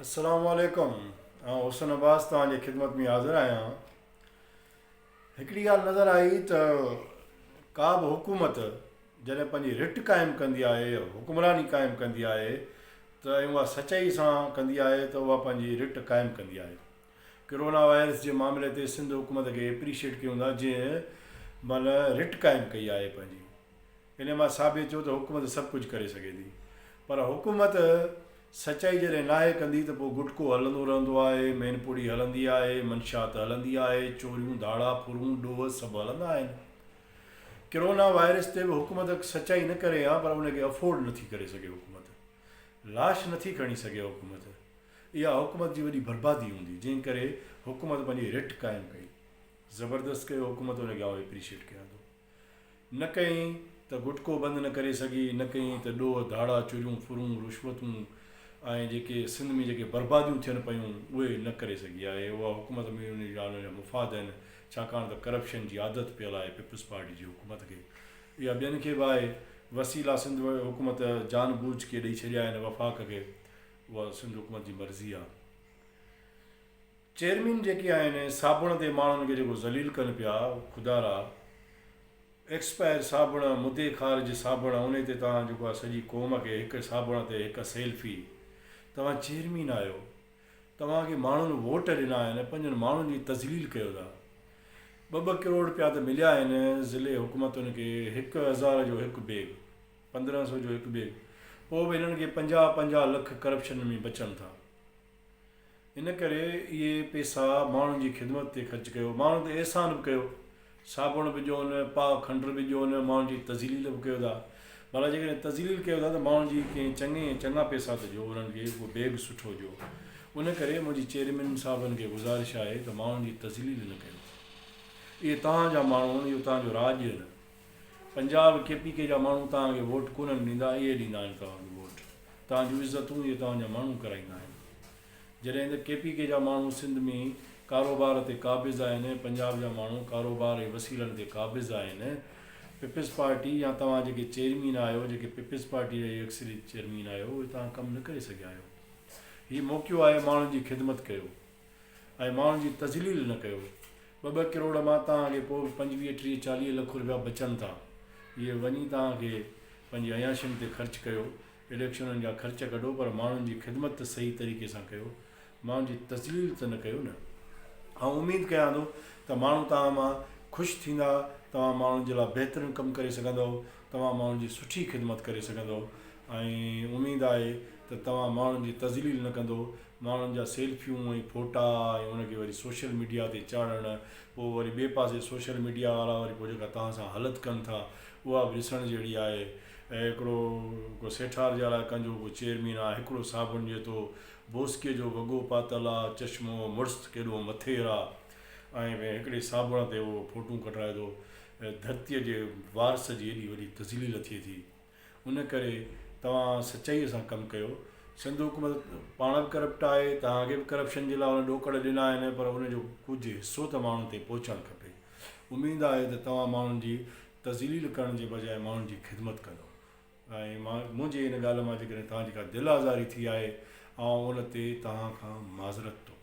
अस्सलाम वालेकुम। हुसन अब्बास तव्हांजी ख़िदमत में हाज़िर आहियां। हिकिड़ी ॻाल्हि नज़र आई त का बि हुकूमत जॾहिं पंहिंजी रिट क़ाइमु कंदी आहे, हुकुमरानी क़ाइमु कंदी आहे त उहा सचाई सां कंदी आहे, त उहा पंहिंजी रिट क़ाइमु कंदी आहे। कोरोना वायरस जे मामले ते सिंध हुकूमत खे एप्रीशिएट कयूं था जीअं मतिलबु रिट क़ाइमु कई आहे पंहिंजी। इन मां साबित थियो त हुकूमत सभु कुझु करे सघे थी, पर हुकूमत सचाई जॾहिं नाहे कंदी त पोइ गुटको हलंदो रहंदो आहे, मेनपुड़ी हलंदी आहे, मंशात हलंदी आहे, चोरियूं धाड़ा फुरूं ॾोह सभु हलंदा आहिनि। कोरोना वायरस ते बि हुकूमत सचाई न करे हा, पर उनखे अफोर्ड नथी करे सघे हुकूमत, लाश नथी खणी सघे हुकूमत। इहा हुकूमत जी वॾी बर्बादी हूंदी, जंहिं करे हुकूमत पंहिंजी रिट क़ाइमु कई, ज़बरदस्त कयो हुकूमत, उनखे आउं एप्रीशिएट कयां थो। न कई त गुटको बंदि न करे सघी, न कई त ॾोह धाड़ा चोरियूं फुरूं रिश्वतूं ऐं जेके सिंध में जेके बर्बादियूं थियनि पियूं उहे न करे सघी आहे। उहा हुकूमत में उन जा मुफ़ाद आहिनि, छाकाणि त करप्शन जी आदत पियल आहे पीपल्स पार्टी जी हुकूमत खे। इहा ॿियनि खे बि आहे वसीला सिंध हुकूमत जान बूझ के ॾेई छॾिया आहिनि वफ़ाक़ खे, उहा सिंध हुकूमत जी मर्ज़ी आहे। चेयरमैन जेके आहिनि साबुण ते माण्हुनि खे जेको ज़लील कनि पिया, ख़ुदारा एक्सपायर साबुण, मुदे खार जी साबुण, उन ते तव्हां जेको आहे सॼी क़ौम खे हिकु साबुण ते हिकु सेल्फी। तव्हां चेयरमैन आहियो, तव्हांखे माण्हुनि वोट ॾिना आहिनि, पंहिंजनि माण्हुनि जी तज़लील कयो था। 2-2 करोड़ रुपया त मिलिया आहिनि ज़िले हुकूमतुनि खे, 1000 जो हिकु बैग, 1500 जो हिकु बैग, पोइ बि हिननि खे 50-50 लख करप्शन में बचनि था। इन करे इहे पैसा माण्हुनि जी ख़िदमत ते ख़र्चु कयो, माण्हुनि ते अहसान बि कयो, साबुण विझोनि, पाउ खंडु विझोनि, माण्हुनि जी तज़लील बि कयो था। भला जेकॾहिं तज़लील कयो था त माण्हुनि जी कंहिं चङा पैसा त ॾियो, उन्हनि खे उहो बैग सुठो ॾियो। उन करे मुंहिंजी चेयरमैन साहबनि खे गुज़ारिश आहे त माण्हुनि जी तज़लील न कयो। इहे तव्हांजा माण्हू आहिनि, इहो तव्हांजो राज न। पंजाब KPK जा माण्हू तव्हांखे वोट कोन ॾींदा, इहे ॾींदा आहिनि तव्हांखे वोट। तव्हांजूं इज़तूं इहे तव्हांजा माण्हू कराईंदा आहिनि। जॾहिं त KPK जा माण्हू सिंध में कारोबार ते क़ाबिज़ आहिनि, पंजाब जा माण्हू कारोबार ऐं वसीलनि ते क़ाबिज़ आहिनि। पीपल्स पार्टी या तव्हां जेके चेयरमैन आहियो, जेके पीपल्स पार्टी जा एक्सरी चेयरमैन आहियो, उहे तव्हां कमु न करे सघिया आहियो। हीउ मौक़ो आहे माण्हुनि जी ख़िदमत कयो ऐं माण्हुनि जी तज़लील न कयो। 2-2 करोड़ मां तव्हांखे पोइ 25-30-40 लख रुपया बचनि था, इहे वञी तव्हांखे पंहिंजी अयाशियुनि ते ख़र्चु कयो, इलेक्शननि जा ख़र्च कढो, पर माण्हुनि जी ख़िदमत त सही तरीक़े सां कयो, माण्हुनि जी तज़लील त न कयो न। ऐं उमेदु कयां थो त माण्हू तव्हां मां ख़ुशि थींदा, तव्हां माण्हुनि जे लाइ बहितरीनु कमु करे सघंदव, तव्हां माण्हुनि जी सुठी ख़िदमत करे सघंदव। ऐं उमेदु आहे त तव्हां माण्हुनि जी तज़लील न कंदो, माण्हुनि जा सेल्फियूं ऐं फ़ोटा ऐं उनखे वरी सोशल मीडिया ते चाढ़णु, पोइ वरी ॿिए पासे सोशल मीडिया वारा वरी पोइ जेका तव्हां सां हालत कनि था उहा बि ॾिसण जहिड़ी आहे। ऐं हिकिड़ो सेठार जे इलाइक़नि जो को चेयरमैन आहे, हिकिड़ो साबुण जे थो बोस्के जो वॻो पातल आहे, चश्मो मुड़ुसु केॾो मथेर आहे, ऐं हिकिड़े साबुण ते उहो फ़ोटूं कढाए थो। धरतीअ जे वारस जी एॾी वॾी तज़लील थिए थी। उन करे तव्हां सचाईअ सां कमु कयो। सिंध हुकूमत पाण बि करप्ट आहे, तव्हांखे बि करप्शन जे लाइ उन ॾोकड़ ॾिना आहिनि, पर उनजो कुझु हिसो त माण्हुनि ते पहुचणु खपे। उमेदु आहे त तव्हां माण्हुनि जी तज़लील करण जे बजाए माण्हुनि जी ख़िदमत कंदो। ऐं मुंहिंजी इन ॻाल्हि मां जेकॾहिं तव्हांजी का दिलि आज़ारी थी आहे, ऐं उन ते तव्हां खां माज़रत थो